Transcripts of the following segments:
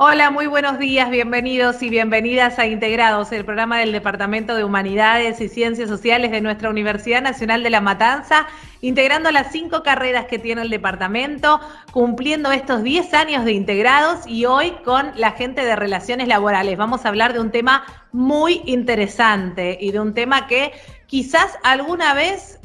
Hola, muy buenos días, bienvenidos y bienvenidas a Integrados, el programa del Departamento de Humanidades y Ciencias Sociales de nuestra Universidad Nacional de La Matanza, integrando las 5 carreras que tiene el departamento, cumpliendo estos 10 años de integrados y hoy con la gente de Relaciones Laborales. Vamos a hablar de un tema muy interesante y de un tema que quizás alguna vez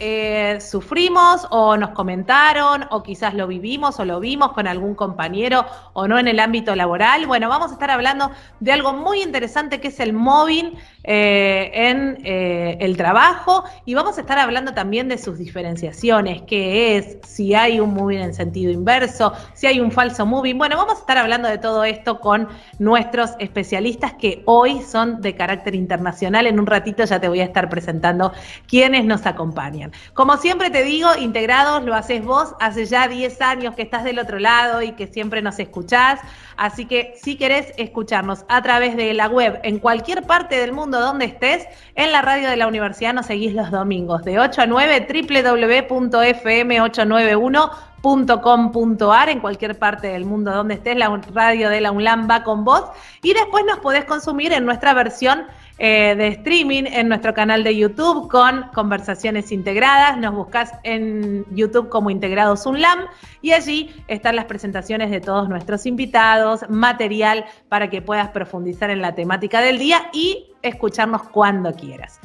sufrimos o nos comentaron o quizás lo vivimos o lo vimos con algún compañero o no en el ámbito laboral. Bueno, vamos a estar hablando de algo muy interesante que es el mobbing en el trabajo y vamos a estar hablando también de sus diferenciaciones, qué es, si hay un mobbing en sentido inverso, si hay un falso mobbing. Bueno, vamos a estar hablando de todo esto con nuestros especialistas que hoy son de carácter internacional. En un ratito ya te voy a estar presentando quienes nos acompañan. Como siempre te digo, Integrados lo haces vos, hace ya 10 años que estás del otro lado y que siempre nos escuchás, así que si querés escucharnos a través de la web en cualquier parte del mundo donde estés, en la radio de la universidad nos seguís los domingos de 8 a 9, www.fm891.com.ar, en cualquier parte del mundo donde estés, la radio de la UNLAM va con vos y después nos podés consumir en nuestra versión de streaming en nuestro canal de YouTube con conversaciones integradas. Nos buscás en YouTube como Integrados UNLAM y allí están las presentaciones de todos nuestros invitados, material para que puedas profundizar en la temática del día y escucharnos cuando quieras.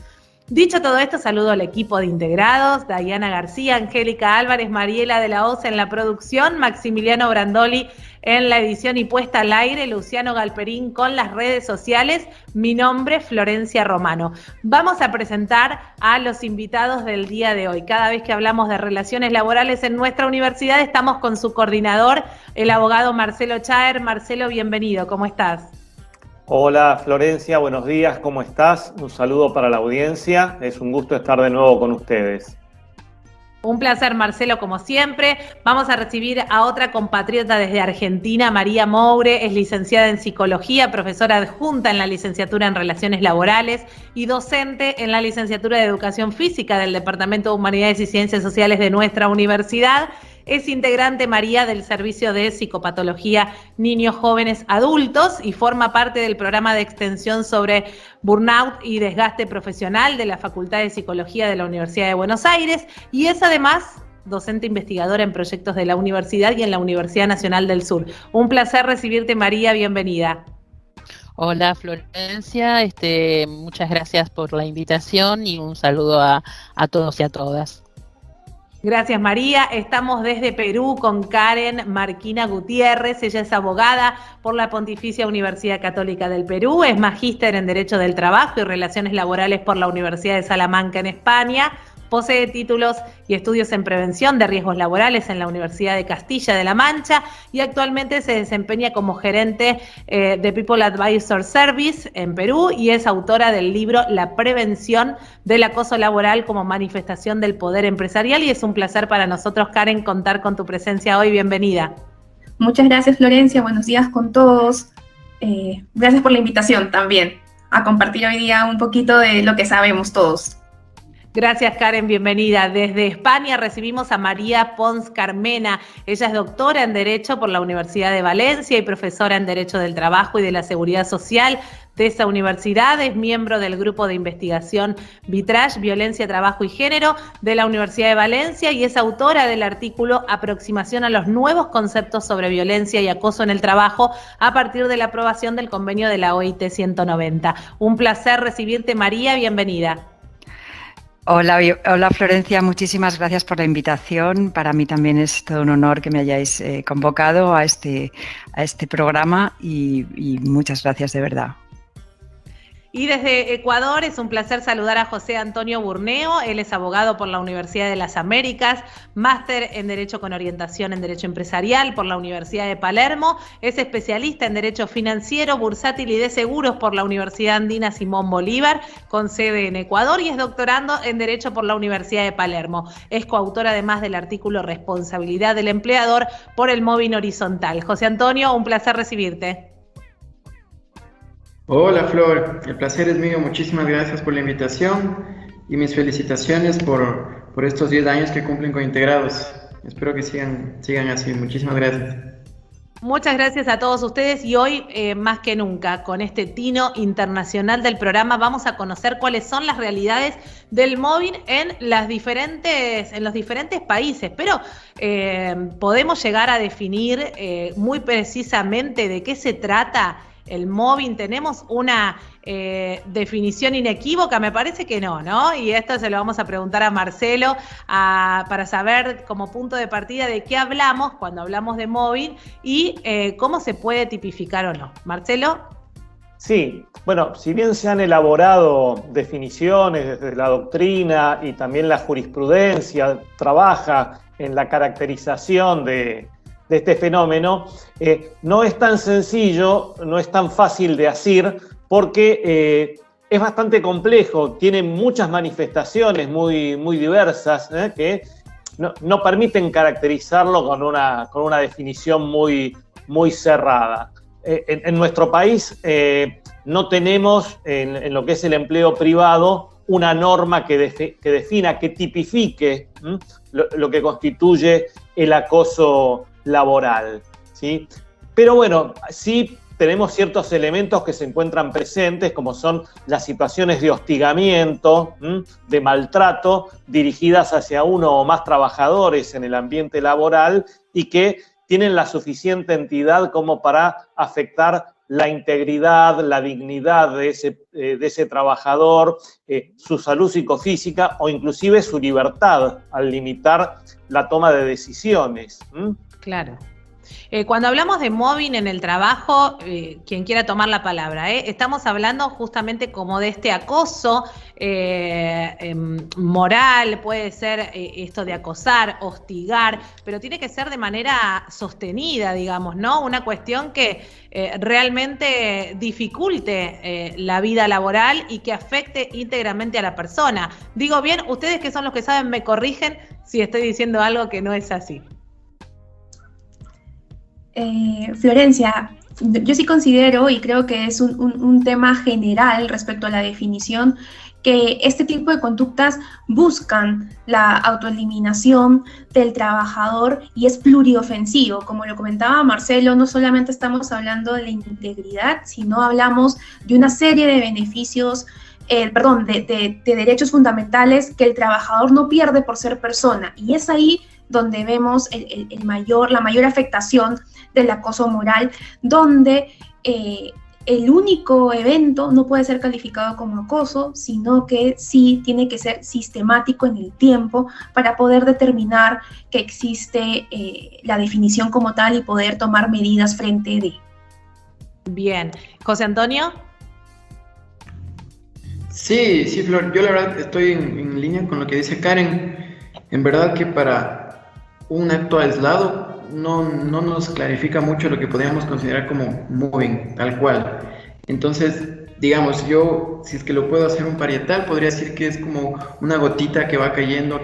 Dicho todo esto, saludo al equipo de Integrados, Dayana García, Angélica Álvarez, Mariela de la Hoz en la producción, Maximiliano Brandoli en la edición y puesta al aire, Luciano Galperín con las redes sociales. Mi nombre es Florencia Romano. Vamos a presentar a los invitados del día de hoy. Cada vez que hablamos de relaciones laborales en nuestra universidad, estamos con su coordinador, el abogado Marcelo Chaer. Marcelo, bienvenido, ¿cómo estás? Hola Florencia, buenos días, ¿cómo estás? Un saludo para la audiencia, es un gusto estar de nuevo con ustedes. Un placer, Marcelo, como siempre. Vamos a recibir a otra compatriota desde Argentina, María Moure, es licenciada en Psicología, profesora adjunta en la licenciatura en Relaciones Laborales y docente en la licenciatura de Educación Física del Departamento de Humanidades y Ciencias Sociales de nuestra universidad. Es integrante, María, del Servicio de Psicopatología Niños, Jóvenes, Adultos y forma parte del programa de extensión sobre burnout y desgaste profesional de la Facultad de Psicología de la Universidad de Buenos Aires y es además docente investigadora en proyectos de la universidad y en la Universidad Nacional del Sur. Un placer recibirte, María, bienvenida. Hola Florencia, muchas gracias por la invitación y un saludo a todos y a todas. Gracias, María. Estamos desde Perú con Karen Marquina Gutiérrez. Ella es abogada por la Pontificia Universidad Católica del Perú, es magíster en Derecho del Trabajo y Relaciones Laborales por la Universidad de Salamanca en España. Posee títulos y estudios en prevención de riesgos laborales en la Universidad de Castilla-La Mancha y actualmente se desempeña como gerente de People Advisor Service en Perú y es autora del libro La prevención del acoso laboral como manifestación del poder empresarial y es un placer para nosotros, Karen, contar con tu presencia hoy. Bienvenida. Muchas gracias, Florencia. Buenos días con todos. Gracias por la invitación también a compartir hoy día un poquito de lo que sabemos todos. Gracias, Karen, bienvenida. Desde España recibimos a María Pons Carmena. Ella es doctora en Derecho por la Universidad de Valencia y profesora en Derecho del Trabajo y de la Seguridad Social de esa universidad. Es miembro del grupo de investigación Vitrage, Violencia, Trabajo y Género de la Universidad de Valencia y es autora del artículo Aproximación a los nuevos conceptos sobre violencia y acoso en el trabajo a partir de la aprobación del convenio de la OIT 190. Un placer recibirte, María, bienvenida. Hola Florencia, muchísimas gracias por la invitación. Para mí también es todo un honor que me hayáis convocado a este programa y muchas gracias de verdad. Y desde Ecuador es un placer saludar a José Antonio Burneo. Él es abogado por la Universidad de las Américas, máster en Derecho con orientación en Derecho Empresarial por la Universidad de Palermo, es especialista en Derecho Financiero, Bursátil y de Seguros por la Universidad Andina Simón Bolívar, con sede en Ecuador, y es doctorando en Derecho por la Universidad de Palermo. Es coautor además del artículo Responsabilidad del Empleador por el Mobbing Horizontal. José Antonio, un placer recibirte. Hola Flor, el placer es mío, muchísimas gracias por la invitación y mis felicitaciones por estos 10 años que cumplen con Integrados. Espero que sigan así, muchísimas gracias. Muchas gracias a todos ustedes y hoy, más que nunca, con este tino internacional del programa, vamos a conocer cuáles son las realidades del mobbing en los diferentes países. Pero podemos llegar a definir muy precisamente de qué se trata el mobbing. ¿Tenemos una definición inequívoca? Me parece que no, ¿no? Y esto se lo vamos a preguntar a Marcelo para saber como punto de partida de qué hablamos cuando hablamos de mobbing y cómo se puede tipificar o no. Marcelo. Sí, bueno, si bien se han elaborado definiciones desde la doctrina y también la jurisprudencia trabaja en la caracterización de este fenómeno, no es tan sencillo, no es tan fácil de decir, porque es bastante complejo, tiene muchas manifestaciones muy diversas, que no permiten caracterizarlo con una definición muy cerrada. En nuestro país no tenemos en lo que es el empleo privado una norma que defina, que tipifique lo que constituye el acoso laboral, ¿sí? Pero bueno, sí tenemos ciertos elementos que se encuentran presentes, como son las situaciones de hostigamiento, de maltrato, dirigidas hacia uno o más trabajadores en el ambiente laboral y que tienen la suficiente entidad como para afectar la integridad, la dignidad de ese trabajador, su salud psicofísica o inclusive su libertad al limitar la toma de decisiones. Claro. Cuando hablamos de mobbing en el trabajo, quien quiera tomar la palabra, estamos hablando justamente como de este acoso moral, puede ser esto de acosar, hostigar, pero tiene que ser de manera sostenida, digamos, ¿no? Una cuestión que realmente dificulte la vida laboral y que afecte íntegramente a la persona. Digo bien, ustedes que son los que saben me corrigen si estoy diciendo algo que no es así. Florencia, yo sí considero y creo que es un tema general respecto a la definición que este tipo de conductas buscan la autoeliminación del trabajador y es pluriofensivo. Como lo comentaba Marcelo, no solamente estamos hablando de la integridad, sino hablamos de una serie de beneficios, de derechos fundamentales que el trabajador no pierde por ser persona. Y es ahí donde vemos la mayor afectación del acoso moral, donde el único evento no puede ser calificado como acoso, sino que sí tiene que ser sistemático en el tiempo para poder determinar que existe la definición como tal y poder tomar medidas frente de. Bien. José Antonio. Sí, Flor, yo la verdad estoy en línea con lo que dice Karen. En verdad que para un acto aislado no nos clarifica mucho lo que podríamos considerar como mobbing, tal cual. Entonces, digamos, yo, si es que lo puedo hacer un parietal, podría decir que es como una gotita que va cayendo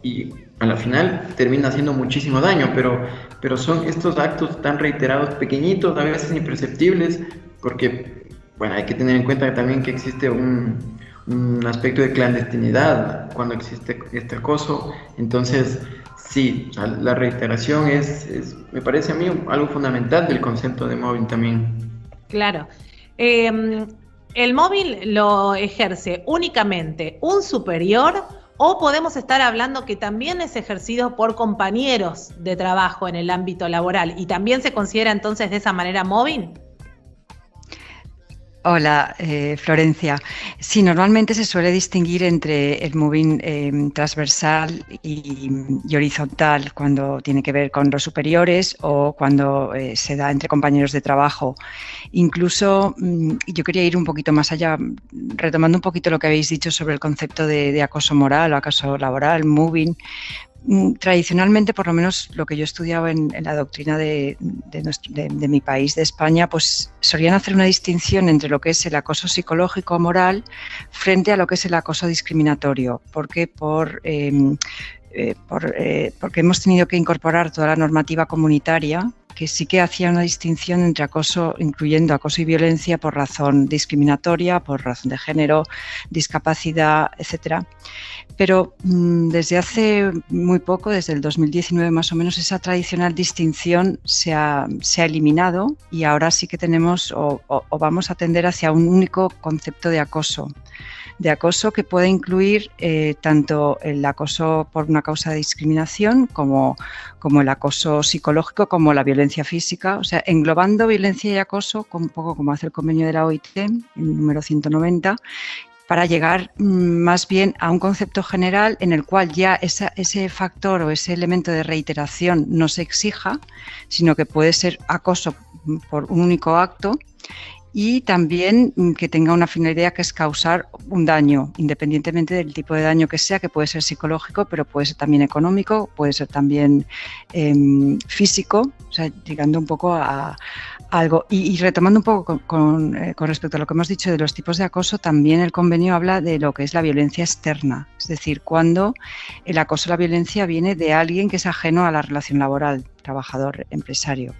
y a la final termina haciendo muchísimo daño, pero son estos actos tan reiterados, pequeñitos, a veces imperceptibles, porque, bueno, hay que tener en cuenta también que existe un aspecto de clandestinidad cuando existe este acoso. Entonces, sí, la reiteración me parece a mí algo fundamental del concepto de mobbing también. Claro. ¿El mobbing lo ejerce únicamente un superior o podemos estar hablando que también es ejercido por compañeros de trabajo en el ámbito laboral y también se considera entonces de esa manera mobbing? Hola, Florencia. Sí, normalmente se suele distinguir entre el mobbing transversal y horizontal cuando tiene que ver con los superiores o cuando se da entre compañeros de trabajo. Incluso yo quería ir un poquito más allá, retomando un poquito lo que habéis dicho sobre el concepto de acoso moral o acoso laboral, mobbing. Tradicionalmente, por lo menos lo que yo estudiaba en la doctrina de mi país, de España, pues solían hacer una distinción entre lo que es el acoso psicológico moral frente a lo que es el acoso discriminatorio, porque porque hemos tenido que incorporar toda la normativa comunitaria que sí que hacía una distinción entre acoso, incluyendo acoso y violencia por razón discriminatoria, por razón de género, discapacidad, etcétera. Pero desde hace muy poco, desde el 2019 más o menos, esa tradicional distinción se ha eliminado y ahora sí que tenemos o vamos a tender hacia un único concepto de acoso que puede incluir tanto el acoso por una causa de discriminación como el acoso psicológico, como la violencia física, o sea, englobando violencia y acoso, un poco como hace el convenio de la OIT, el número 190, para llegar más bien a un concepto general en el cual ya ese factor o ese elemento de reiteración no se exija, sino que puede ser acoso por un único acto, y también que tenga una finalidad que es causar un daño, independientemente del tipo de daño que sea, que puede ser psicológico, pero puede ser también económico, puede ser también físico, o sea, llegando un poco a algo. Y retomando un poco con respecto a lo que hemos dicho de los tipos de acoso, también el convenio habla de lo que es la violencia externa, es decir, cuando el acoso o la violencia viene de alguien que es ajeno a la relación laboral, trabajador-empresario.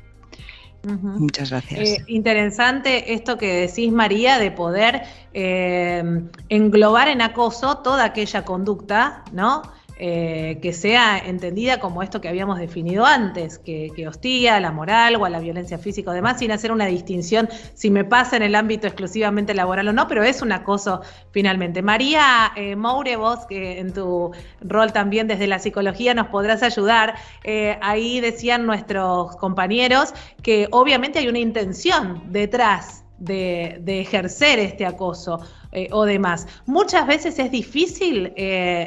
Muchas gracias. Interesante esto que decís, María, de poder englobar en acoso toda aquella conducta, ¿no? Que sea entendida como esto que habíamos definido antes, que hostilla a la moral o a la violencia física o demás, sin hacer una distinción si me pasa en el ámbito exclusivamente laboral o no, pero es un acoso finalmente. María Moure, vos que en tu rol también desde la psicología nos podrás ayudar, ahí decían nuestros compañeros que obviamente hay una intención detrás de ejercer este acoso o demás. Muchas veces es difícil,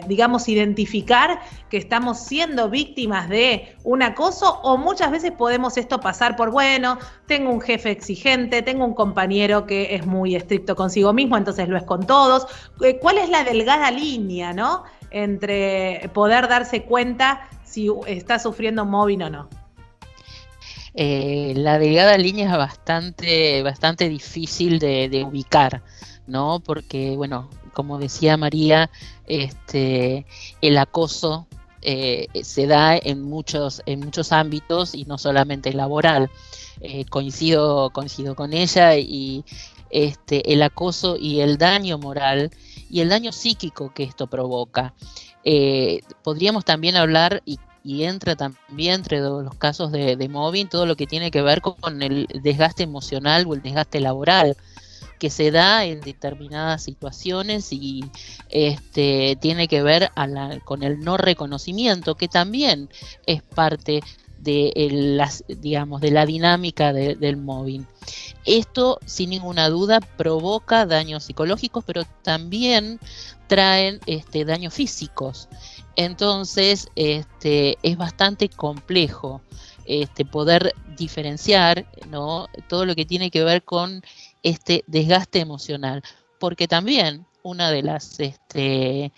digamos, identificar que estamos siendo víctimas de un acoso, o muchas veces podemos esto pasar por, bueno, tengo un jefe exigente, tengo un compañero que es muy estricto consigo mismo, entonces lo es con todos. ¿Cuál es la delgada línea, ¿no?, entre poder darse cuenta si está sufriendo mobbing o no? La delgada línea es bastante difícil de ubicar, ¿no? Porque, bueno, como decía María, el acoso se da en muchos ámbitos y no solamente laboral. Coincido con ella, y el acoso y el daño moral y el daño psíquico que esto provoca. Podríamos también hablar, y entra también entre los casos de mobbing, todo lo que tiene que ver con el desgaste emocional o el desgaste laboral que se da en determinadas situaciones, y tiene que ver con el no reconocimiento, que también es parte de la dinámica del mobbing. Esto, sin ninguna duda, provoca daños psicológicos, pero también traen daños físicos. Entonces, es bastante complejo poder diferenciar, ¿no?, todo lo que tiene que ver con este desgaste emocional, porque también una de las, de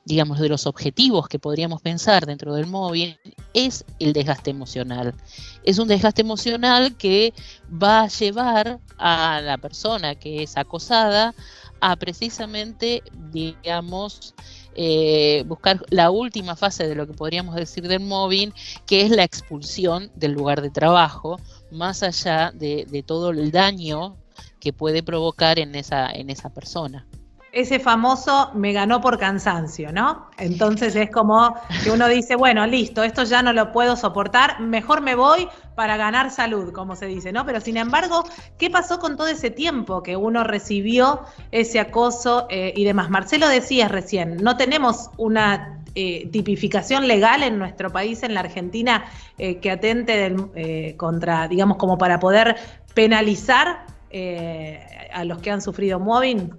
los objetivos que podríamos pensar dentro del mobbing es el desgaste emocional. Es un desgaste emocional que va a llevar a la persona que es acosada a precisamente, buscar la última fase de lo que podríamos decir del mobbing, que es la expulsión del lugar de trabajo, más allá de todo el daño que puede provocar en esa persona. Ese famoso me ganó por cansancio, ¿no? Entonces es como que uno dice, bueno, listo, esto ya no lo puedo soportar, mejor me voy para ganar salud, como se dice, ¿no? Pero sin embargo, ¿qué pasó con todo ese tiempo que uno recibió ese acoso y demás? Marcelo decía recién, no tenemos una tipificación legal en nuestro país, en la Argentina, que atente contra, digamos, como para poder penalizar a los que han sufrido mobbing.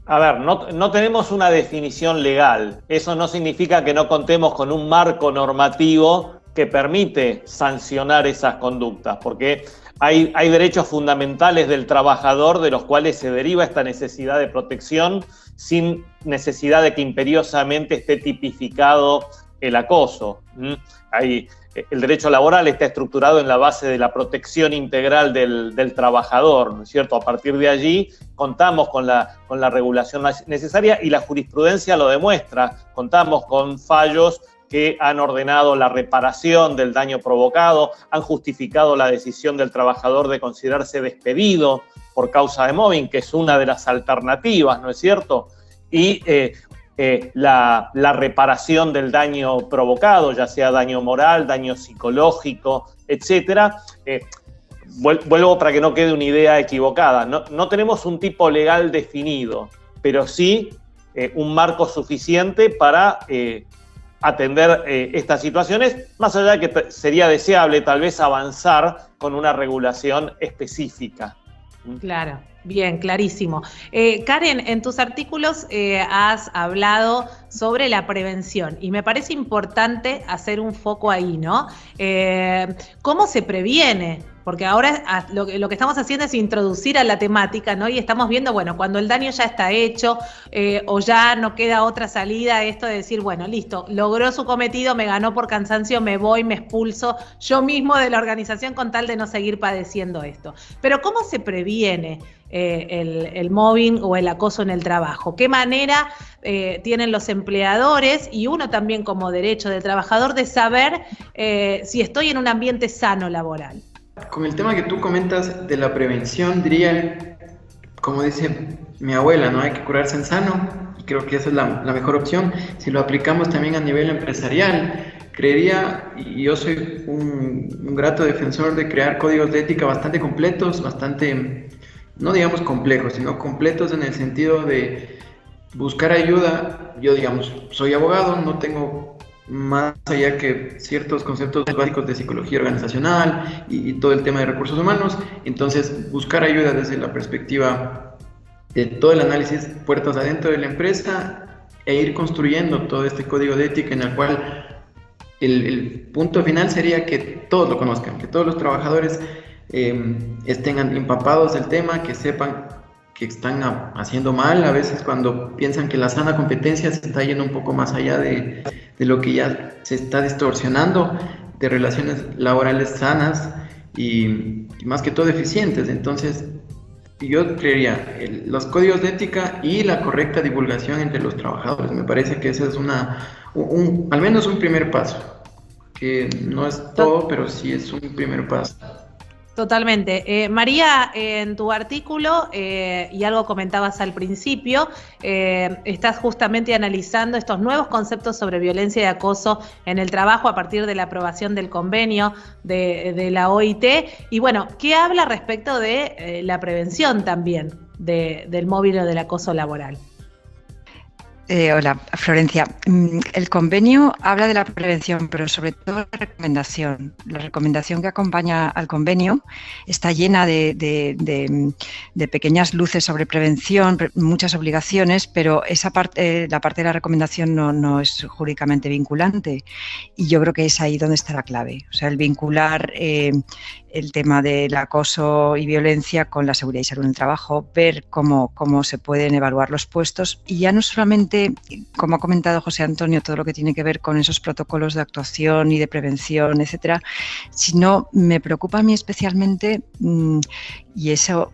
A ver, no tenemos una definición legal. Eso no significa que no contemos con un marco normativo que permite sancionar esas conductas, porque hay derechos fundamentales del trabajador de los cuales se deriva esta necesidad de protección sin necesidad de que imperiosamente esté tipificado el acoso. El derecho laboral está estructurado en la base de la protección integral del trabajador, ¿no es cierto? A partir de allí contamos con la regulación necesaria y la jurisprudencia lo demuestra. Contamos con fallos que han ordenado la reparación del daño provocado, han justificado la decisión del trabajador de considerarse despedido por causa de mobbing, que es una de las alternativas, ¿no es cierto? Y la reparación del daño provocado, ya sea daño moral, daño psicológico, etcétera. Vuelvo para que no quede una idea equivocada. No tenemos un tipo legal definido, pero sí un marco suficiente para atender estas situaciones, más allá de que sería deseable tal vez avanzar con una regulación específica. Claro, bien, clarísimo. Karen, en tus artículos has hablado sobre la prevención y me parece importante hacer un foco ahí, ¿no? ¿Cómo se previene? Porque ahora lo que estamos haciendo es introducir a la temática, ¿no? Y estamos viendo, bueno, cuando el daño ya está hecho o ya no queda otra salida, esto de decir, bueno, listo, logró su cometido, me ganó por cansancio, me voy, me expulso yo mismo de la organización con tal de no seguir padeciendo esto. Pero ¿cómo se previene el mobbing o el acoso en el trabajo? ¿Qué manera tienen los empleadores y uno también como derecho del trabajador de saber si estoy en un ambiente sano laboral? Con el tema que tú comentas de la prevención, diría, como dice mi abuela, ¿no? Hay que curarse en sano, y creo que esa es la mejor opción. Si lo aplicamos también a nivel empresarial, creería, y yo soy un grato defensor de crear códigos de ética bastante completos, bastante, no digamos complejos, sino completos en el sentido de buscar ayuda. Yo, digamos, soy abogado, no tengo más allá que ciertos conceptos básicos de psicología organizacional y todo el tema de recursos humanos. Entonces, buscar ayuda desde la perspectiva de todo el análisis puertas adentro de la empresa e ir construyendo todo este código de ética en el cual el punto final sería que todos lo conozcan, que todos los trabajadores estén empapados del tema, que sepan que están haciendo mal, a veces cuando piensan que la sana competencia se está yendo un poco más allá de lo que ya se está distorsionando, de relaciones laborales sanas y más que todo eficientes. Entonces, yo creería los códigos de ética y la correcta divulgación entre los trabajadores. Me parece que ese es al menos un primer paso, que no es todo, pero sí es un primer paso. Totalmente. María, en tu artículo, y algo comentabas al principio, estás justamente analizando estos nuevos conceptos sobre violencia y acoso en el trabajo a partir de la aprobación del convenio de la OIT. Y bueno, ¿qué habla respecto de la prevención también del mobbing o del acoso laboral? Hola, Florencia. El convenio habla de la prevención, pero sobre todo la recomendación. La recomendación que acompaña al convenio está llena de pequeñas luces sobre prevención, muchas obligaciones, pero esa parte, la parte de la recomendación no es jurídicamente vinculante. Y yo creo que es ahí donde está la clave. O sea, el vincular el tema del acoso y violencia con la seguridad y salud en el trabajo, ver cómo se pueden evaluar los puestos y ya no solamente, como ha comentado José Antonio, todo lo que tiene que ver con esos protocolos de actuación y de prevención, etcétera, sino me preocupa a mí especialmente, y eso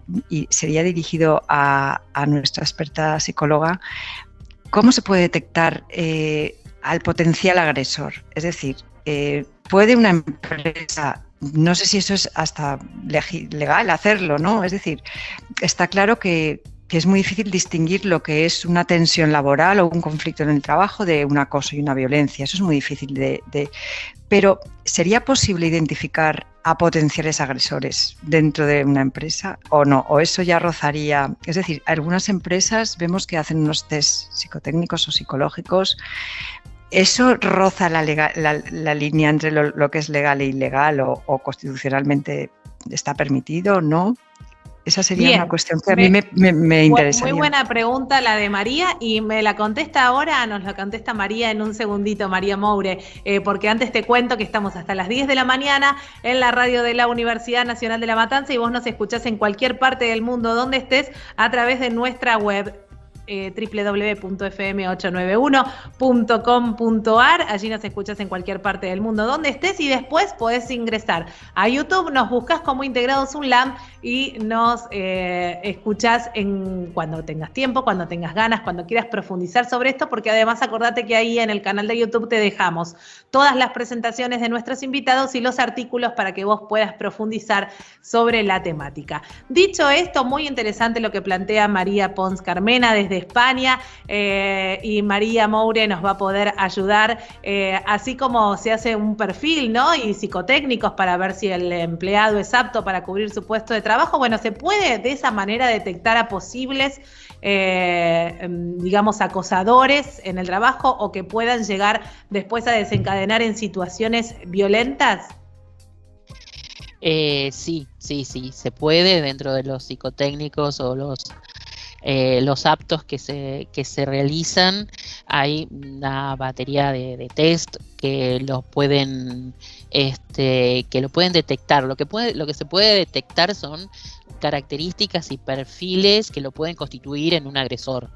sería dirigido a nuestra experta psicóloga, cómo se puede detectar al potencial agresor. Es decir, ¿puede una empresa, no sé si eso es hasta legal hacerlo, ¿no? Es decir, está claro que es muy difícil distinguir lo que es una tensión laboral o un conflicto en el trabajo de un acoso y una violencia. Eso es muy difícil pero ¿sería posible identificar a potenciales agresores dentro de una empresa o no? ¿O eso ya rozaría? Es decir, algunas empresas vemos que hacen unos test psicotécnicos o psicológicos. ¿Eso roza la línea entre lo que es legal e ilegal o constitucionalmente está permitido o no? Esa sería una cuestión que a mí me interesaría. Muy buena pregunta la de María y me la contesta ahora, nos la contesta María en un segundito, María Moure, porque antes te cuento que estamos hasta las 10 de la mañana en la radio de la Universidad Nacional de La Matanza y vos nos escuchás en cualquier parte del mundo donde estés a través de nuestra web www.fm891.com.ar. Allí nos escuchas en cualquier parte del mundo donde estés y después podés ingresar a YouTube, nos buscas como Integrados UNLAM y nos escuchás cuando tengas tiempo, cuando tengas ganas, cuando quieras profundizar sobre esto, porque además acordate que ahí en el canal de YouTube te dejamos todas las presentaciones de nuestros invitados y los artículos para que vos puedas profundizar sobre la temática. Dicho esto, muy interesante lo que plantea María Pons Carmena desde España, y María Moure nos va a poder ayudar, así como se hace un perfil, ¿no? Y psicotécnicos para ver si el empleado es apto para cubrir su puesto de trabajo. Bueno, se puede de esa manera detectar a posibles, digamos, acosadores en el trabajo o que puedan llegar después a desencadenar en situaciones violentas. Sí, se puede dentro de los psicotécnicos o los aptos que se realizan. Hay una batería de test que lo pueden detectar. Lo que se puede detectar son características y perfiles que lo pueden constituir en un agresor.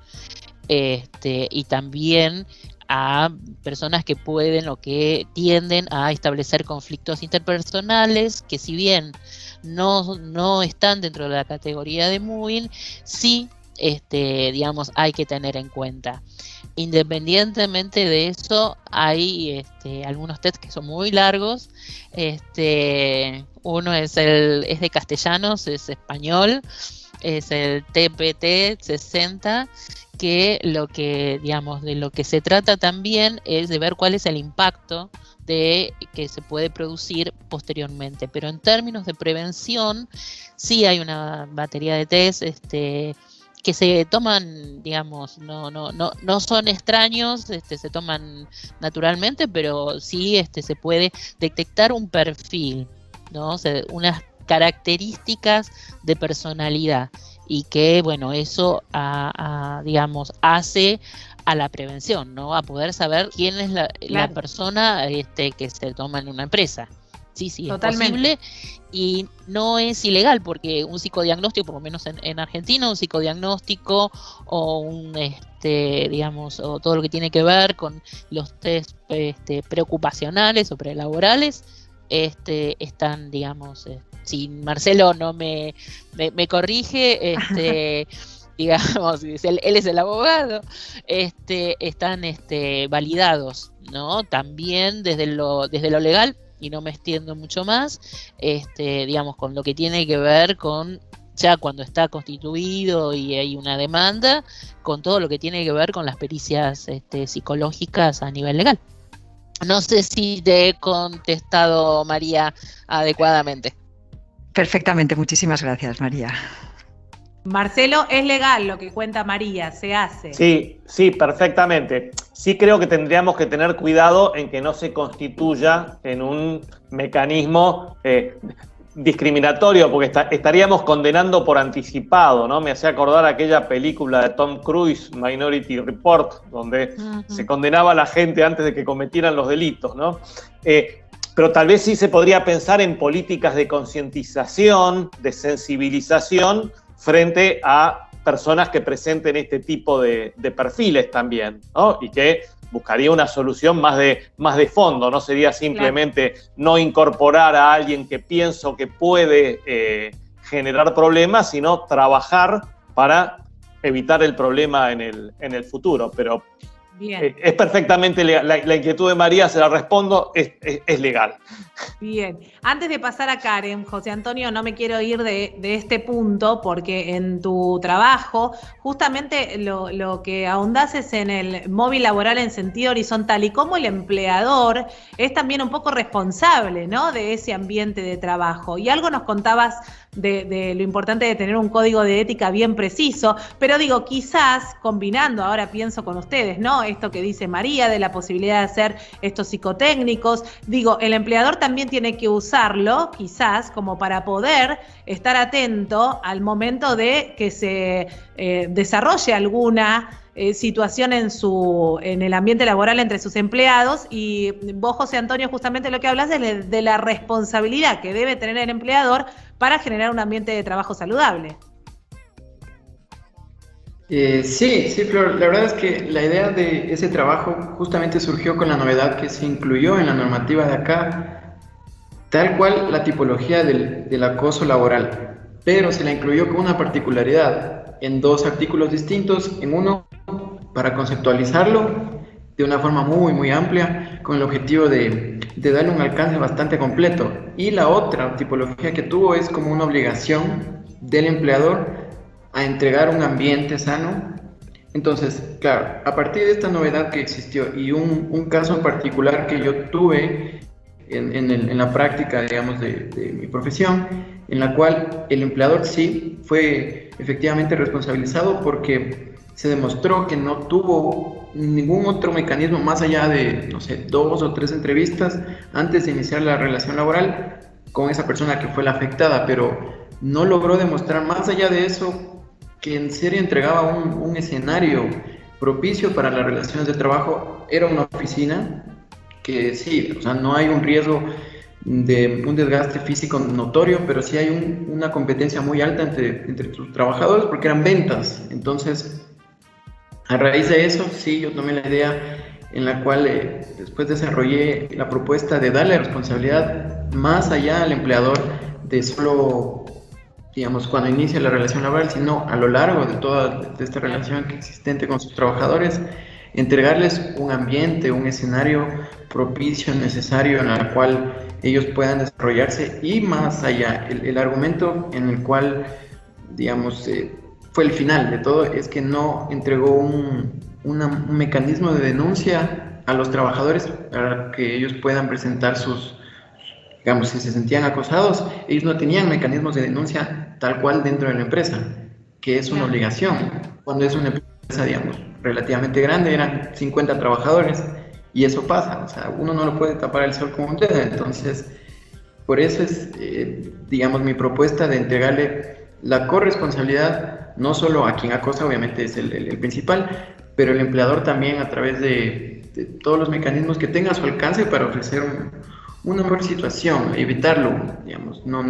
Y también a personas que pueden o que tienden a establecer conflictos interpersonales que, si bien no están dentro de la categoría de moving, sí, digamos, hay que tener en cuenta. Independientemente de eso, hay algunos tests que son muy largos. Uno es de castellanos, es español, es el TPT 60, que de lo que se trata también es de ver cuál es el impacto que se puede producir posteriormente. Pero en términos de prevención, sí hay una batería de test que se toman, digamos, no son extraños, se toman naturalmente, pero sí se puede detectar un perfil, ¿no? O sea, unas características de personalidad, y que, bueno, eso digamos, hace a la prevención, ¿no? A poder saber quién es la persona que se toma en una empresa. Sí, totalmente. Es posible y no es ilegal, porque un psicodiagnóstico, por lo menos en Argentina, un psicodiagnóstico o digamos, o todo lo que tiene que ver con los test preocupacionales o prelaborales, están, digamos, si Marcelo no me corrige, digamos, él es el abogado, están validados, ¿no? También desde lo legal, y no me extiendo mucho más, digamos, con lo que tiene que ver con ya cuando está constituido y hay una demanda, con todo lo que tiene que ver con las pericias psicológicas a nivel legal. No sé si te he contestado, María, adecuadamente. Perfectamente, muchísimas gracias, María. Marcelo, es legal lo que cuenta María, se hace. Sí, perfectamente. Sí creo que tendríamos que tener cuidado en que no se constituya en un mecanismo discriminatorio, porque estaríamos condenando por anticipado, ¿no? Me hacía acordar aquella película de Tom Cruise, Minority Report, donde se condenaba a la gente antes de que cometieran los delitos, ¿no? Pero tal vez sí se podría pensar en políticas de concientización, de sensibilización, frente a personas que presenten este tipo de perfiles también, ¿no? Y que buscaría una solución más de fondo, no sería simplemente no incorporar a alguien que pienso que puede generar problemas, sino trabajar para evitar el problema en el futuro. Pero bien. Es perfectamente legal. La inquietud de María, se la respondo, es legal. Bien. Antes de pasar a Karen, José Antonio, no me quiero ir de este punto, porque en tu trabajo justamente lo que ahondás es en el móvil laboral en sentido horizontal, y cómo el empleador es también un poco responsable, ¿no?, de ese ambiente de trabajo. Y algo nos contabas de lo importante de tener un código de ética bien preciso, pero digo, quizás combinando, ahora pienso con ustedes, ¿no?, esto que dice María de la posibilidad de hacer estos psicotécnicos, digo, el empleador también tiene que usarlo, quizás, como para poder estar atento al momento de que se desarrolle alguna situación en el ambiente laboral entre sus empleados. Y vos, José Antonio, justamente lo que hablas es de la responsabilidad que debe tener el empleador para generar un ambiente de trabajo saludable. Sí, Flor, la verdad es que la idea de ese trabajo justamente surgió con la novedad que se incluyó en la normativa de acá, tal cual la tipología del acoso laboral, pero se la incluyó con una particularidad en 2 artículos distintos, en uno para conceptualizarlo de una forma muy amplia, con el objetivo de darle un alcance bastante completo, y la otra tipología que tuvo es como una obligación del empleador a entregar un ambiente sano. Entonces, claro, a partir de esta novedad que existió y un caso en particular que yo tuve en la práctica, digamos, de mi profesión, en la cual el empleador sí fue efectivamente responsabilizado porque se demostró que no tuvo ningún otro mecanismo más allá de, no sé, 2 o 3 entrevistas antes de iniciar la relación laboral con esa persona que fue la afectada, pero no logró demostrar más allá de eso que en serio entregaba un escenario propicio para las relaciones de trabajo. Era una oficina que sí, o sea, no hay un riesgo de un desgaste físico notorio, pero sí hay una competencia muy alta entre sus trabajadores porque eran ventas. Entonces, a raíz de eso, sí, yo tomé la idea en la cual después desarrollé la propuesta de darle responsabilidad más allá al empleador de solo, digamos, cuando inicia la relación laboral, sino a lo largo de toda esta relación existente con sus trabajadores, entregarles un ambiente, un escenario propicio, necesario, en el cual ellos puedan desarrollarse, y más allá, el argumento en el cual, digamos, fue el final de todo, es que no entregó un mecanismo de denuncia a los trabajadores para que ellos puedan presentar sus, digamos, si se sentían acosados, ellos no tenían mecanismos de denuncia tal cual dentro de la empresa, que es una obligación. Cuando es una empresa, digamos, relativamente grande, eran 50 trabajadores, y eso pasa, o sea, uno no lo puede tapar el sol con un dedo. Entonces, por eso es, digamos, mi propuesta de entregarle la corresponsabilidad no solo a quien acosa, obviamente es el principal, pero el empleador también a través de todos los mecanismos que tenga a su alcance para ofrecer una mejor situación, evitarlo, digamos, no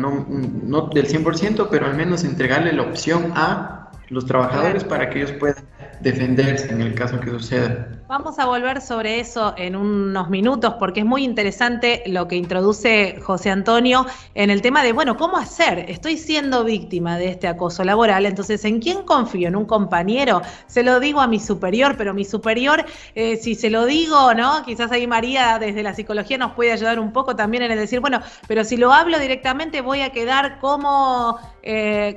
del 100%, pero al menos entregarle la opción a los trabajadores para que ellos puedan defenderse en el caso que suceda. Vamos a volver sobre eso en unos minutos porque es muy interesante lo que introduce José Antonio en el tema de, bueno, ¿cómo hacer? Estoy siendo víctima de este acoso laboral, entonces, ¿en quién confío? ¿En un compañero? Se lo digo a mi superior, pero mi superior, si se lo digo, ¿no? Quizás ahí María desde la psicología nos puede ayudar un poco también en el decir, bueno, pero si lo hablo directamente voy a quedar como...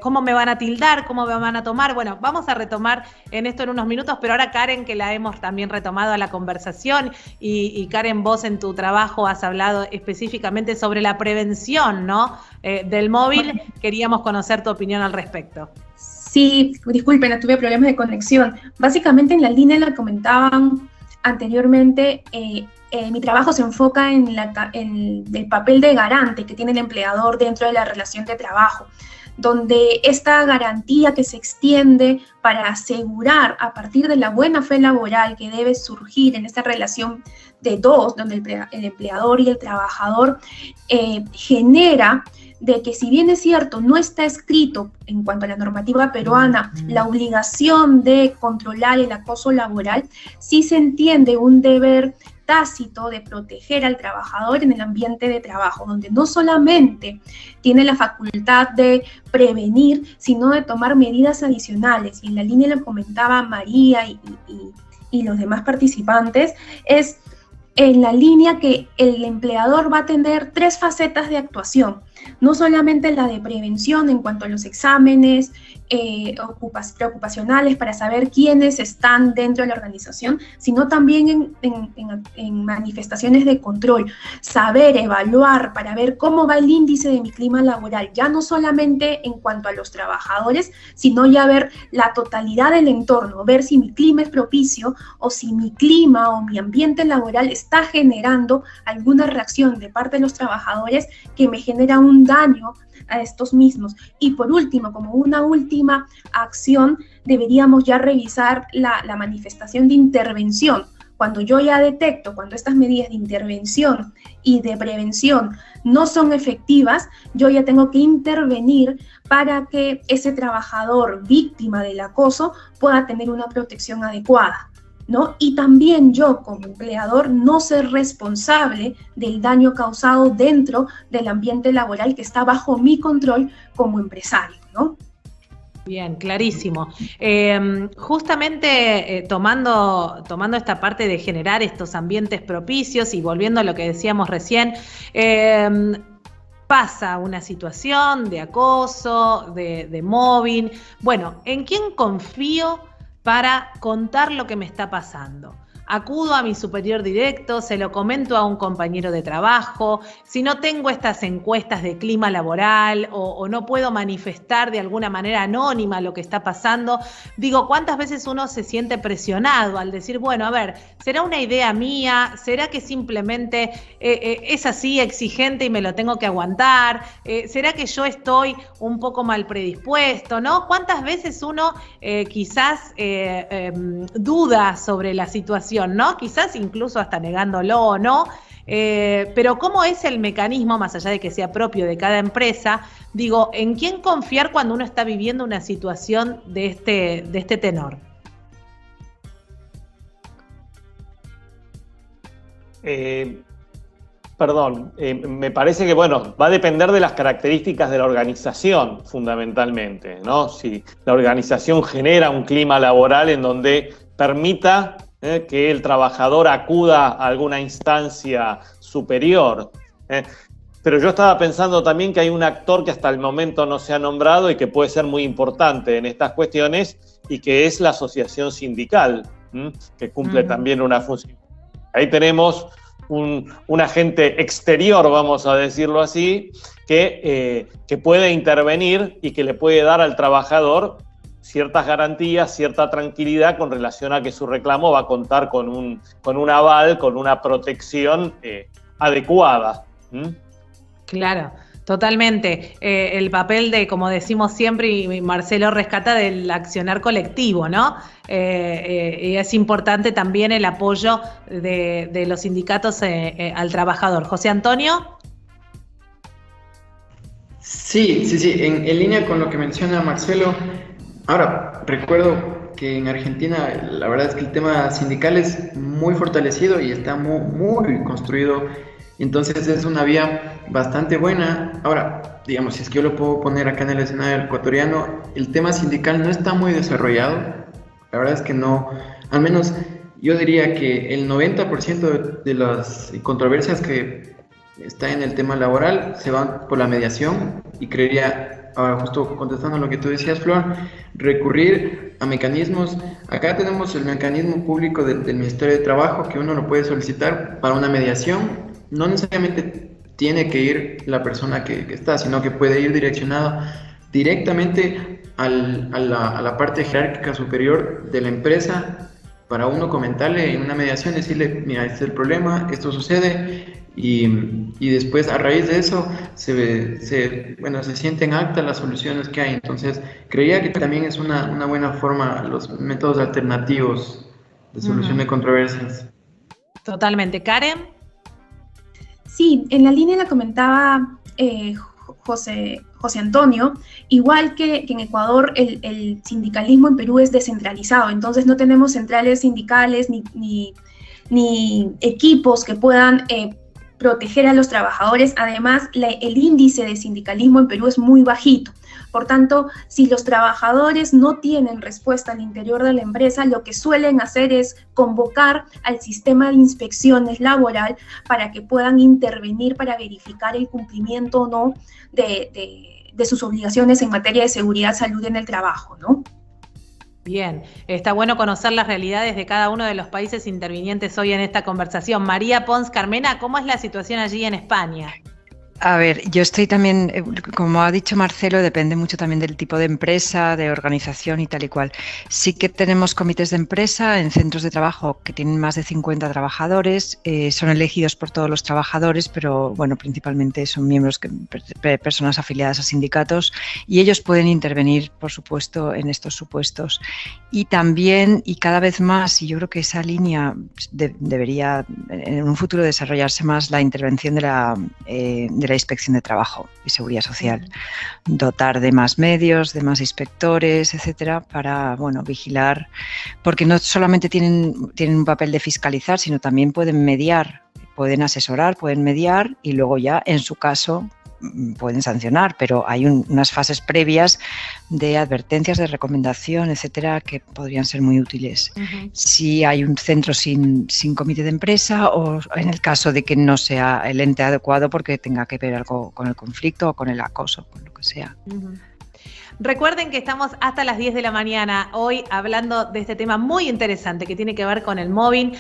cómo me van a tildar, cómo me van a tomar. Bueno, vamos a retomar en esto en unos minutos, pero ahora Karen, que la hemos también retomado a la conversación, y Karen, vos en tu trabajo has hablado específicamente sobre la prevención, ¿no? Del móvil. Queríamos conocer tu opinión al respecto. Sí, disculpen, tuve problemas de conexión. Básicamente en la línea la comentaban anteriormente, mi trabajo se enfoca en el papel de garante que tiene el empleador dentro de la relación de trabajo, donde esta garantía que se extiende para asegurar a partir de la buena fe laboral que debe surgir en esta relación de dos, donde el empleador y el trabajador, genera de que, si bien es cierto, no está escrito en cuanto a la normativa peruana la obligación de controlar el acoso laboral, sí se entiende un deber tácito de proteger al trabajador en el ambiente de trabajo, donde no solamente tiene la facultad de prevenir, sino de tomar medidas adicionales. Y en la línea lo comentaba María y los demás participantes, es en la línea que el empleador va a tener 3 facetas de actuación, no solamente la de prevención en cuanto a los exámenes preocupacionales para saber quiénes están dentro de la organización, sino también en manifestaciones de control, saber evaluar para ver cómo va el índice de mi clima laboral, ya no solamente en cuanto a los trabajadores, sino ya ver la totalidad del entorno, ver si mi clima es propicio o si mi clima o mi ambiente laboral está generando alguna reacción de parte de los trabajadores que me genera un daño a estos mismos. Y por último, como una última acción, deberíamos ya revisar la manifestación de intervención, cuando yo ya detecto, cuando estas medidas de intervención y de prevención no son efectivas, yo ya tengo que intervenir para que ese trabajador víctima del acoso pueda tener una protección adecuada, ¿no? Y también yo, como empleador, no ser responsable del daño causado dentro del ambiente laboral que está bajo mi control como empresario, ¿no? Bien, clarísimo. Justamente tomando esta parte de generar estos ambientes propicios y volviendo a lo que decíamos recién, pasa una situación de acoso, de mobbing. Bueno, ¿en quién confío para contar lo que me está pasando? Acudo a mi superior directo, se lo comento a un compañero de trabajo, si no tengo estas encuestas de clima laboral o no puedo manifestar de alguna manera anónima lo que está pasando, digo, ¿cuántas veces uno se siente presionado al decir, bueno, a ver, ¿será una idea mía? ¿Será que simplemente es así exigente y me lo tengo que aguantar? ¿Será que yo estoy un poco mal predispuesto? ¿No? ¿Cuántas veces uno quizás duda sobre la situación? ¿No? Quizás incluso hasta negándolo, ¿no? Pero ¿cómo es el mecanismo, más allá de que sea propio de cada empresa? Digo, ¿en quién confiar cuando uno está viviendo una situación de este tenor? Me parece que, bueno, va a depender de las características de la organización, fundamentalmente, ¿no? Si la organización genera un clima laboral en donde permita que el trabajador acuda a alguna instancia superior. Pero yo estaba pensando también que hay un actor que hasta el momento no se ha nombrado y que puede ser muy importante en estas cuestiones, y que es la asociación sindical, que cumple también una función. Ahí tenemos un agente exterior, vamos a decirlo así, que puede intervenir y que le puede dar al trabajador ciertas garantías, cierta tranquilidad con relación a que su reclamo va a contar con un aval, con una protección adecuada. Claro, totalmente. El papel de, como decimos siempre, y Marcelo rescata, del accionar colectivo, ¿no? Y es importante también el apoyo de los sindicatos al trabajador. José Antonio. Sí, en línea con lo que menciona Marcelo. Ahora, recuerdo que en Argentina la verdad es que el tema sindical es muy fortalecido y está muy construido, entonces es una vía bastante buena. Ahora, digamos, si es que yo lo puedo poner acá en el escenario ecuatoriano, el tema sindical no está muy desarrollado, la verdad es que no, al menos yo diría que el 90% de las controversias que está en el tema laboral se van por la mediación, y creería, ahora justo contestando lo que tú decías, Flor, recurrir a mecanismos. Acá tenemos el mecanismo público del Ministerio de Trabajo, que uno lo puede solicitar para una mediación. No necesariamente tiene que ir la persona que está, sino que puede ir direccionado directamente a la parte jerárquica superior de la empresa, para uno comentarle en una mediación, decirle, mira, este es el problema, esto sucede, y después a raíz de eso se sienten acta las soluciones que hay. Entonces creía que también es una buena forma los métodos alternativos de solución de controversias. Totalmente. Karen. Sí, en la línea la comentaba José Antonio, igual que en Ecuador el sindicalismo en Perú es descentralizado, entonces no tenemos centrales sindicales ni equipos que puedan proteger a los trabajadores. Además, el índice de sindicalismo en Perú es muy bajito. Por tanto, si los trabajadores no tienen respuesta al interior de la empresa, lo que suelen hacer es convocar al sistema de inspecciones laboral para que puedan intervenir para verificar el cumplimiento o no de sus obligaciones en materia de seguridad, salud en el trabajo, ¿no? Bien, está bueno conocer las realidades de cada uno de los países intervinientes hoy en esta conversación. María Pons Carmena, ¿cómo es la situación allí en España? A ver, yo estoy también, como ha dicho Marcelo, depende mucho también del tipo de empresa, de organización y tal y cual. Sí que tenemos comités de empresa en centros de trabajo que tienen más de 50 trabajadores, son elegidos por todos los trabajadores, pero bueno, principalmente son miembros, personas afiliadas a sindicatos, y ellos pueden intervenir, por supuesto, en estos supuestos. Y también, y cada vez más, y yo creo que esa línea debería en un futuro desarrollarse más, la intervención de la Inspección de Trabajo y Seguridad Social. Dotar de más medios, de más inspectores, etcétera, para, bueno, vigilar, porque no solamente tienen un papel de fiscalizar, sino también pueden mediar, pueden asesorar, pueden mediar y luego ya, en su caso, pueden sancionar, pero hay unas fases previas de advertencias, de recomendación, etcétera, que podrían ser muy útiles. Si hay un centro sin comité de empresa, o en el caso de que no sea el ente adecuado porque tenga que ver algo con el conflicto o con el acoso, con lo que sea. Recuerden que estamos hasta las 10 de la mañana hoy hablando de este tema muy interesante que tiene que ver con el mobbing,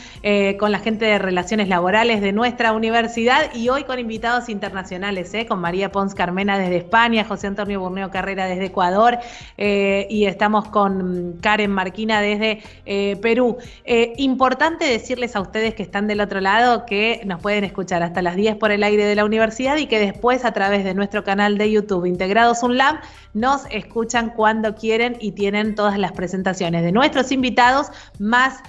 con la gente de relaciones laborales de nuestra universidad, y hoy con invitados internacionales, con María Pons Carmena desde España, José Antonio Burneo Carrera desde Ecuador, y estamos con Karen Marquina desde Perú. Importante decirles a ustedes que están del otro lado que nos pueden escuchar hasta las 10 por el aire de la universidad, y que después a través de nuestro canal de YouTube Integrados UNLAM nos escuchan cuando quieren y tienen todas las presentaciones de nuestros invitados, más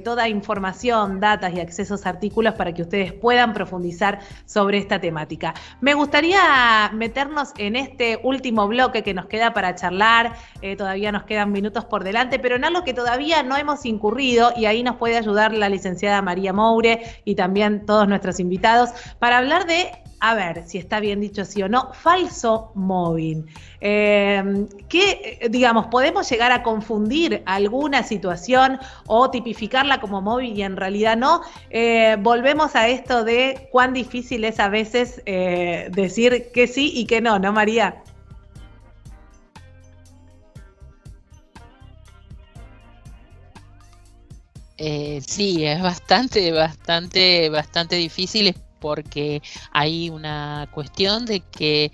toda información, datas y accesos a artículos para que ustedes puedan profundizar sobre esta temática. Me gustaría meternos en este último bloque que nos queda para charlar, todavía nos quedan minutos por delante, pero en algo que todavía no hemos incurrido, y ahí nos puede ayudar la licenciada María Moure y también todos nuestros invitados, para hablar de, a ver si está bien dicho sí o no, falso mobbing. Que, digamos, podemos llegar a confundir alguna situación o tipificarla como mobbing y en realidad no. Volvemos a esto de cuán difícil es a veces decir que sí y que no, ¿no, María? Sí, es bastante difícil, porque hay una cuestión de que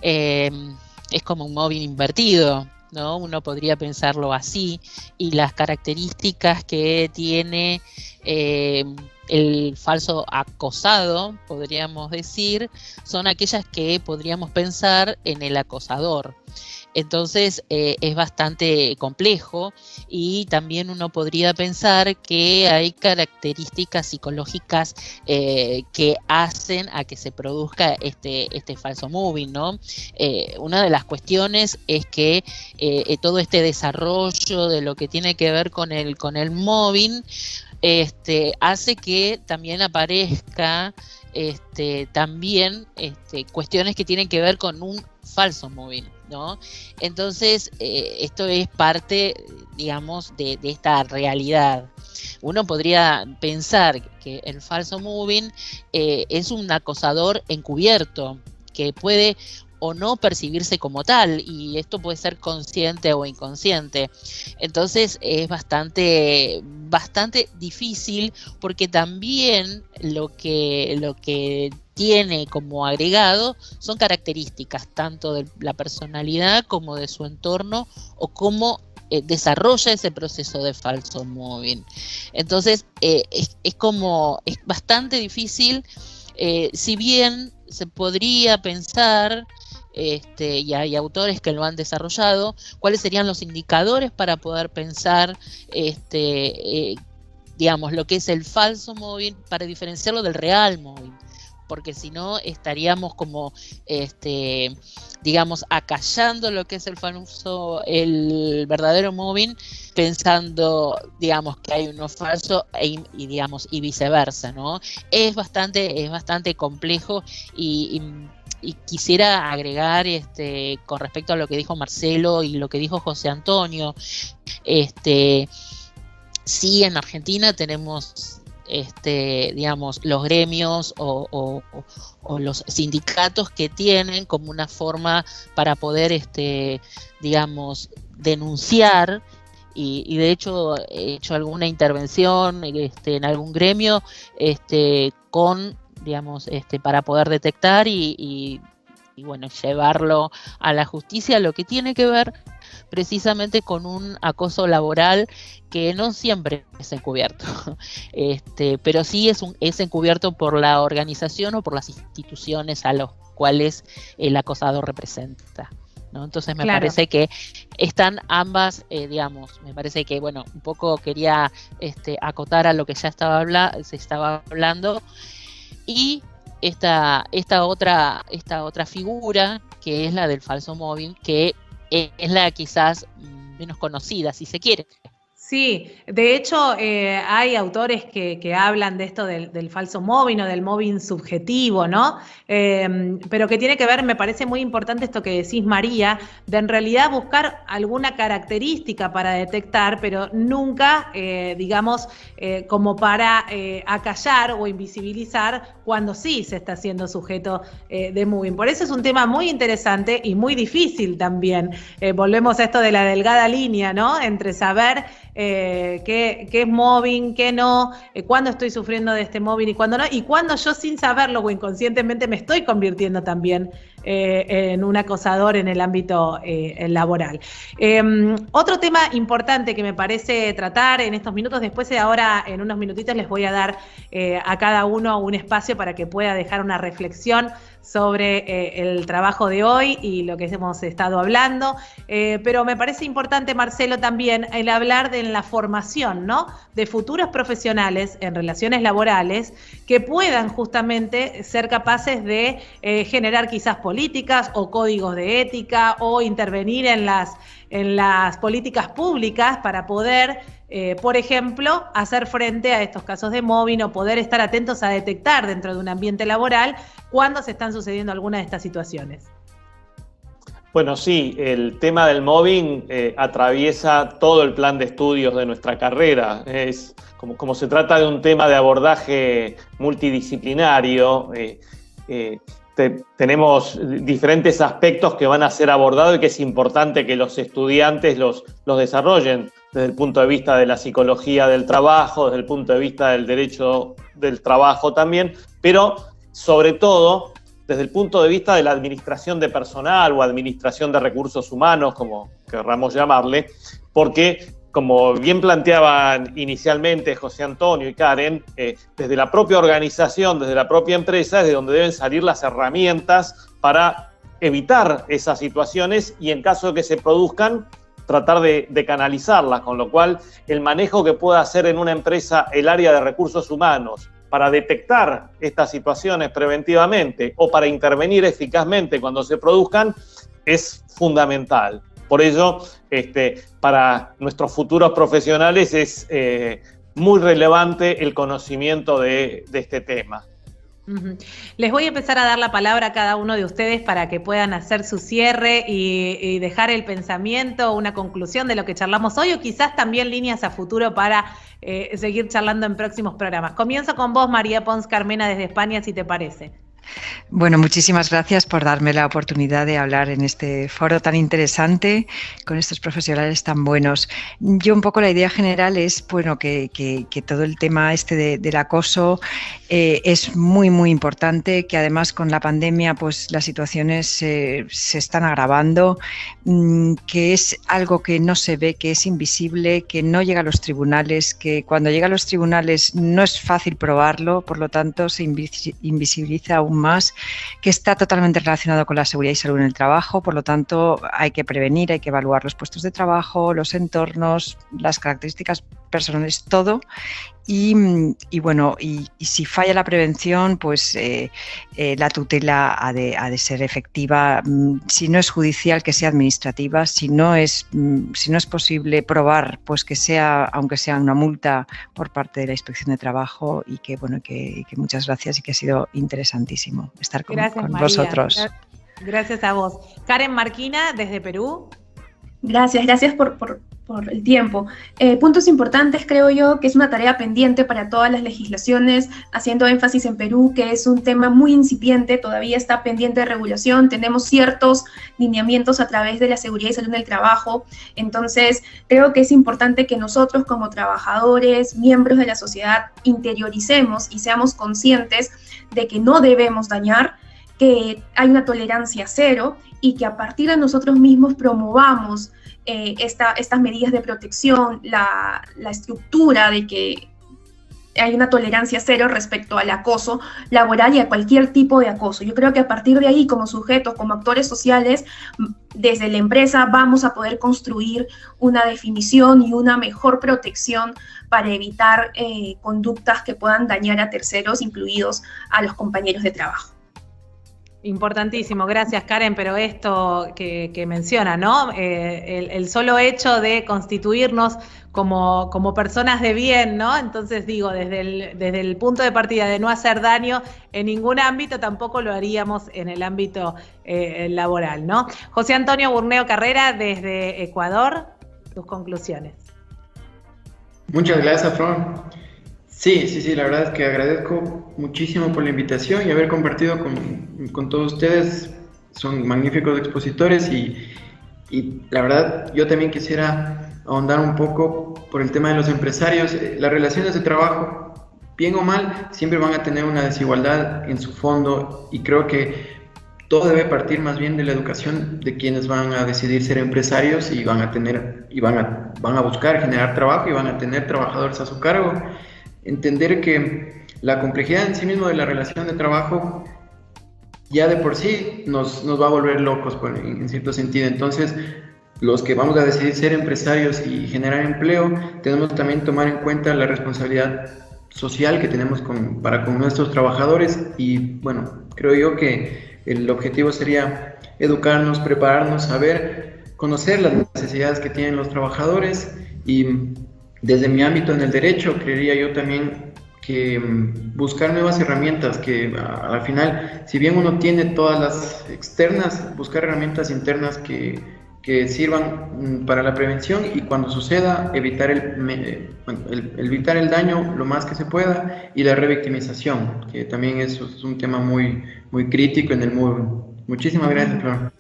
es como un mobbing invertido, ¿no? Uno podría pensarlo así, y las características que tiene el falso acosado, podríamos decir, son aquellas que podríamos pensar en el acosador. Entonces es bastante complejo, y también uno podría pensar que hay características psicológicas que hacen a que se produzca este falso mobbing, ¿no? Una de las cuestiones es que todo este desarrollo de lo que tiene que ver con el mobbing hace que también aparezca también cuestiones que tienen que ver con un falso mobbing, ¿no? Entonces, esto es parte, digamos, de esta realidad. Uno podría pensar que el falso mobbing es un acosador encubierto, que puede o no percibirse como tal, y esto puede ser consciente o inconsciente. Entonces es bastante difícil, porque también lo que tiene como agregado son características tanto de la personalidad como de su entorno, o cómo desarrolla ese proceso de falso mobbing. Entonces es bastante difícil, si bien se podría pensar, y hay autores que lo han desarrollado, cuáles serían los indicadores para poder pensar digamos, lo que es el falso mobbing, para diferenciarlo del real mobbing, porque si no estaríamos como digamos, acallando lo que es el verdadero mobbing, pensando, digamos, que hay uno falso y digamos, y viceversa, ¿no? Es bastante complejo, y quisiera agregar con respecto a lo que dijo Marcelo y lo que dijo José Antonio. Sí, en Argentina tenemos digamos, los gremios o los sindicatos que tienen como una forma para poder digamos, denunciar, y de hecho he hecho alguna intervención en algún gremio con digamos, para poder detectar y bueno, llevarlo a la justicia, lo que tiene que ver precisamente con un acoso laboral que no siempre es encubierto, pero sí es encubierto por la organización o por las instituciones a los cuales el acosador representa, ¿no? Entonces me parece que están ambas, digamos, me parece que, bueno, un poco quería acotar a lo que ya se estaba hablando, y esta otra figura, que es la del falso mobbing, que es la quizás menos conocida, si se quiere. Sí, de hecho hay autores que hablan de esto del falso mobbing o del mobbing subjetivo, ¿no? Pero que tiene que ver, me parece muy importante esto que decís, María, de en realidad buscar alguna característica para detectar, pero nunca, digamos, como para acallar o invisibilizar cuando sí se está siendo sujeto de mobbing. Por eso es un tema muy interesante y muy difícil también. Volvemos a esto de la delgada línea, ¿no? Entre saber qué es mobbing, qué no, cuándo estoy sufriendo de este mobbing y cuándo no, y cuándo yo sin saberlo o inconscientemente me estoy convirtiendo también en un acosador en el ámbito laboral. Otro tema importante que me parece tratar en estos minutos, después de ahora en unos minutitos les voy a dar a cada uno un espacio para que pueda dejar una reflexión sobre el trabajo de hoy y lo que hemos estado hablando, pero me parece importante, Marcelo, también el hablar de la formación, ¿no?, de futuros profesionales en relaciones laborales que puedan justamente ser capaces de generar quizás políticas o códigos de ética o intervenir en las políticas públicas para poder, por ejemplo, hacer frente a estos casos de mobbing o poder estar atentos a detectar dentro de un ambiente laboral cuando se están sucediendo algunas de estas situaciones. Bueno, sí, el tema del mobbing atraviesa todo el plan de estudios de nuestra carrera. Es como se trata de un tema de abordaje multidisciplinario, tenemos diferentes aspectos que van a ser abordados y que es importante que los estudiantes los desarrollen desde el punto de vista de la psicología del trabajo, desde el punto de vista del derecho del trabajo también, pero sobre todo desde el punto de vista de la administración de personal o administración de recursos humanos, como querramos llamarle, porque, como bien planteaban inicialmente José Antonio y Karen, desde la propia organización, desde la propia empresa, es de donde deben salir las herramientas para evitar esas situaciones y, en caso de que se produzcan, tratar de canalizarlas, con lo cual el manejo que pueda hacer en una empresa el área de recursos humanos para detectar estas situaciones preventivamente o para intervenir eficazmente cuando se produzcan es fundamental. Por ello, para nuestros futuros profesionales es muy relevante el conocimiento de este tema. Les voy a empezar a dar la palabra a cada uno de ustedes para que puedan hacer su cierre y dejar el pensamiento, una conclusión de lo que charlamos hoy o quizás también líneas a futuro para seguir charlando en próximos programas. Comienzo con vos, María Pons Carmena, desde España, si te parece. Bueno, muchísimas gracias por darme la oportunidad de hablar en este foro tan interesante con estos profesionales tan buenos. Yo un poco la idea general es, bueno, que todo el tema del acoso es muy, muy importante, que además con la pandemia pues las situaciones se están agravando, que es algo que no se ve, que es invisible, que no llega a los tribunales, que cuando llega a los tribunales no es fácil probarlo, por lo tanto se invisibiliza aún más, que está totalmente relacionado con la seguridad y salud en el trabajo, por lo tanto hay que prevenir, hay que evaluar los puestos de trabajo, los entornos, las características personales, todo. Y bueno, y si falla la prevención, pues la tutela ha de ser efectiva, si no es judicial, que sea administrativa, si no es posible probar, pues que sea, aunque sea una multa por parte de la Inspección de Trabajo, y que bueno, que muchas gracias y que ha sido interesantísimo estar con vosotros. Gracias a vos. Karen Marquina, desde Perú. Gracias por el tiempo. Puntos importantes, creo yo, que es una tarea pendiente para todas las legislaciones, haciendo énfasis en Perú, que es un tema muy incipiente, todavía está pendiente de regulación, tenemos ciertos lineamientos a través de la seguridad y salud en el trabajo, entonces creo que es importante que nosotros como trabajadores, miembros de la sociedad, interioricemos y seamos conscientes de que no debemos dañar, que hay una tolerancia cero y que a partir de nosotros mismos promovamos estas medidas de protección, la estructura de que hay una tolerancia cero respecto al acoso laboral y a cualquier tipo de acoso. Yo creo que a partir de ahí, como sujetos, como actores sociales, desde la empresa vamos a poder construir una definición y una mejor protección para evitar conductas que puedan dañar a terceros, incluidos a los compañeros de trabajo. Importantísimo, gracias Karen, pero esto que menciona, ¿no? El solo hecho de constituirnos como personas de bien, ¿no? Entonces digo, desde el punto de partida de no hacer daño en ningún ámbito, tampoco lo haríamos en el ámbito laboral, ¿no? José Antonio Burneo Carrera, desde Ecuador, tus conclusiones. Muchas gracias, Flor. Sí, la verdad es que agradezco muchísimo por la invitación y haber compartido con todos ustedes. Son magníficos expositores y la verdad yo también quisiera ahondar un poco por el tema de los empresarios. Las relaciones de trabajo, bien o mal, siempre van a tener una desigualdad en su fondo y creo que todo debe partir más bien de la educación de quienes van a decidir ser empresarios y van a buscar generar trabajo y van a tener trabajadores a su cargo. Entender que la complejidad en sí mismo de la relación de trabajo ya de por sí nos va a volver locos en cierto sentido. Entonces, los que vamos a decidir ser empresarios y generar empleo, tenemos también tomar en cuenta la responsabilidad social que tenemos para con nuestros trabajadores y bueno, creo yo que el objetivo sería educarnos, prepararnos, saber, conocer las necesidades que tienen los trabajadores y desde mi ámbito en el derecho, creería yo también que buscar nuevas herramientas que al final, si bien uno tiene todas las externas, buscar herramientas internas que sirvan para la prevención y cuando suceda, evitar evitar el daño lo más que se pueda y la revictimización, que también es un tema muy, muy crítico en el mundo. Muchísimas gracias, Flor.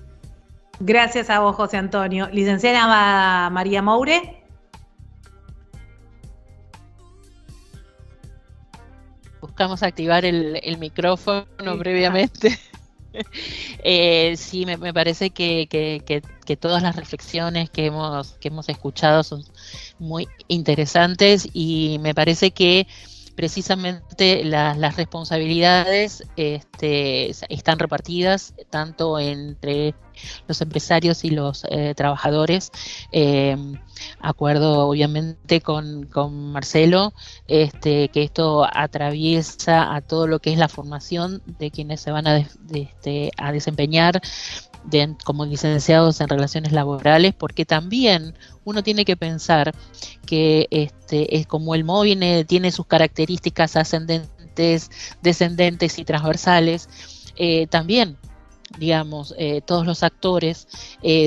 Gracias a vos, José Antonio. Licenciada María Moure. Buscamos activar el micrófono previamente. Sí, me parece que todas las reflexiones que hemos escuchado son muy interesantes y me parece que precisamente las responsabilidades están repartidas tanto entre los empresarios y los trabajadores. Acuerdo obviamente con Marcelo, que esto atraviesa a todo lo que es la formación de quienes se van a desempeñar como licenciados en relaciones laborales, porque también uno tiene que pensar que es como el móvil tiene sus características ascendentes, descendentes y transversales, también digamos, todos los actores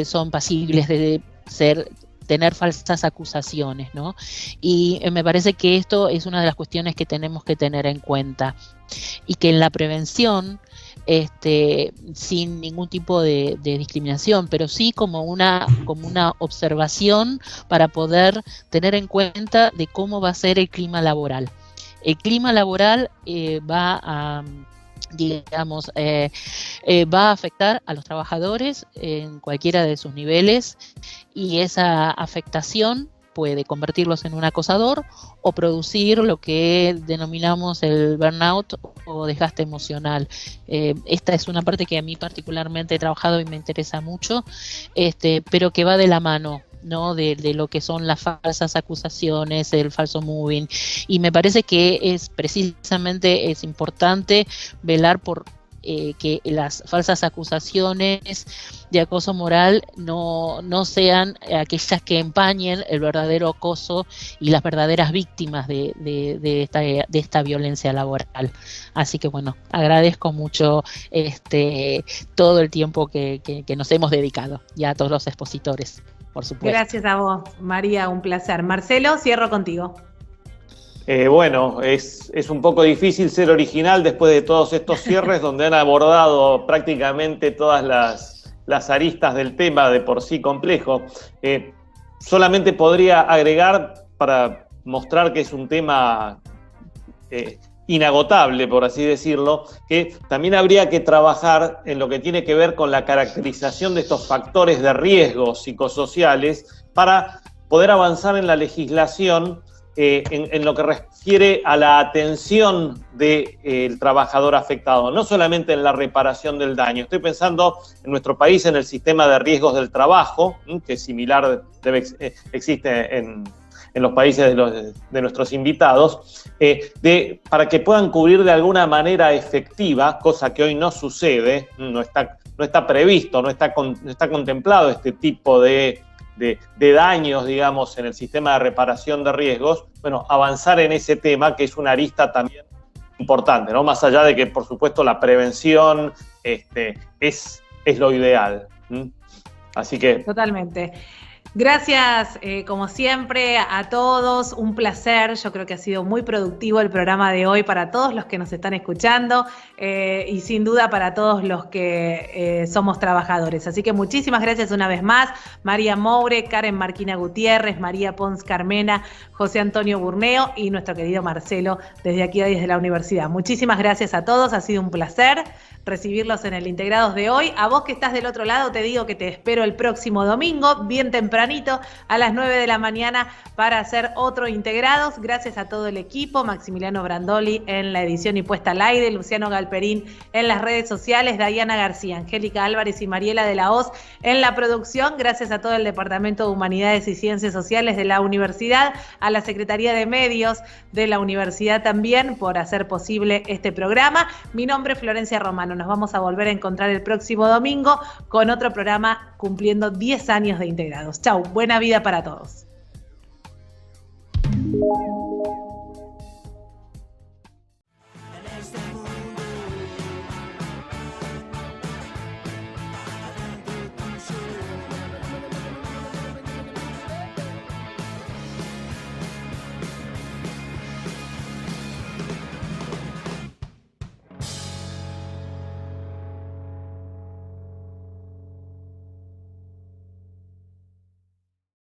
son pasibles de tener falsas acusaciones, ¿no? Y me parece que esto es una de las cuestiones que tenemos que tener en cuenta y que en la prevención, sin ningún tipo de discriminación, pero sí como una observación para poder tener en cuenta de cómo va a ser el clima laboral. El clima laboral va a afectar a los trabajadores en cualquiera de sus niveles y esa afectación puede convertirlos en un acosador o producir lo que denominamos el burnout o desgaste emocional. Esta es una parte que a mí particularmente he trabajado y me interesa mucho, pero que va de la mano, ¿no? de lo que son las falsas acusaciones, el falso moving, y me parece que es importante velar por que las falsas acusaciones de acoso moral no sean aquellas que empañen el verdadero acoso y las verdaderas víctimas de esta violencia laboral. Así que bueno, agradezco mucho todo el tiempo que nos hemos dedicado y a todos los expositores, por supuesto. Gracias a vos, María, un placer. Marcelo, cierro contigo. Bueno, es un poco difícil ser original después de todos estos cierres donde han abordado prácticamente todas las aristas del tema de por sí complejo. Solamente podría agregar para mostrar que es un tema inagotable, por así decirlo, que también habría que trabajar en lo que tiene que ver con la caracterización de estos factores de riesgo psicosociales para poder avanzar en la legislación en lo que refiere a la atención del trabajador afectado, no solamente en la reparación del daño. Estoy pensando en nuestro país en el sistema de riesgos del trabajo, que es similar, existe en los países de nuestros invitados, para que puedan cubrir de alguna manera efectiva, cosa que hoy no sucede, no está previsto, no está contemplado este tipo de daños, digamos, en el sistema de reparación de riesgos. Bueno, avanzar en ese tema, que es una arista también importante, ¿no? Más allá de que, por supuesto, la prevención es lo ideal. Así que... Totalmente. Gracias, como siempre, a todos. Un placer. Yo creo que ha sido muy productivo el programa de hoy para todos los que nos están escuchando y sin duda para todos los que somos trabajadores. Así que muchísimas gracias una vez más. María Moure, Karen Marquina Gutiérrez, María Pons Carmena, José Antonio Burneo y nuestro querido Marcelo desde aquí, desde la universidad. Muchísimas gracias a todos. Ha sido un placer recibirlos en el Integrados de hoy. A vos que estás del otro lado, te digo que te espero el próximo domingo, bien tempranito, a las 9 de la mañana, para hacer otro Integrados. Gracias a todo el equipo, Maximiliano Brandoli en la edición y puesta al aire, Luciano Galperín en las redes sociales, Dayana García, Angélica Álvarez y Mariela de la Hoz en la producción. Gracias a todo el Departamento de Humanidades y Ciencias Sociales de la Universidad, a la Secretaría de Medios de la Universidad también por hacer posible este programa. Mi nombre es Florencia Romano. Nos vamos a volver a encontrar el próximo domingo con otro programa cumpliendo 10 años de Integrados. Chau, buena vida para todos.